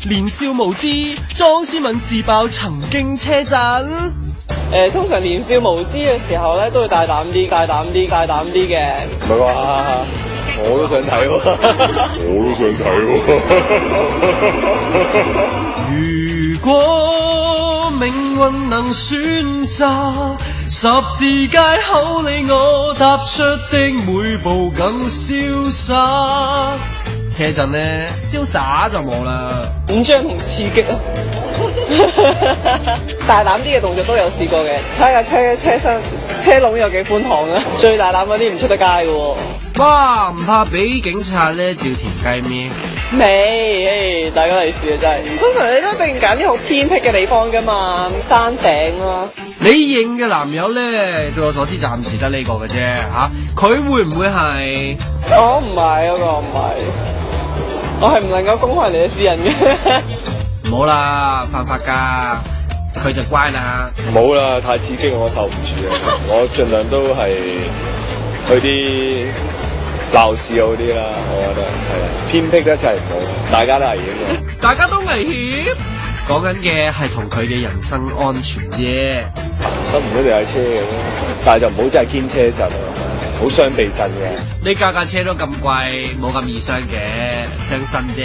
年少無知，莊思敏自爆曾經車震。通常年少無知嘅時候咧，都會大膽啲嘅。唔係話，我都想睇喎，如果命運能選擇，十字街口你我踏出的每步更瀟灑。車震呢，瀟灑就冇啦。緊張同刺激啊！大膽啲嘅動作都有試過嘅，睇下車籠有幾寬敞啊！最大膽嗰啲唔出得街嘅喎。哇，唔怕俾警察咧照田雞咩？未，大家利是啊真係。通常你都一定揀啲好偏僻嘅地方㗎嘛，山頂啦。你認嘅男友咧，據我所知暫時得呢個嘅啫嚇，佢會唔會係？我唔係嗰個，唔係，我係唔能夠公開人哋嘅私隱嘅。唔好啦，犯法㗎，佢就乖啦。冇啦，太刺激我受唔住啊！我盡量都係去啲鬧市好啲啦，我覺得係啊，偏僻得滯唔好，大家都危險嘅。大家都危險，講緊嘅係同佢嘅人身安全啫。行山唔一定係車嘅，但係就唔好真係堅車震咯，好傷避震嘅。你架車都咁貴，冇咁易傷嘅，傷身啫。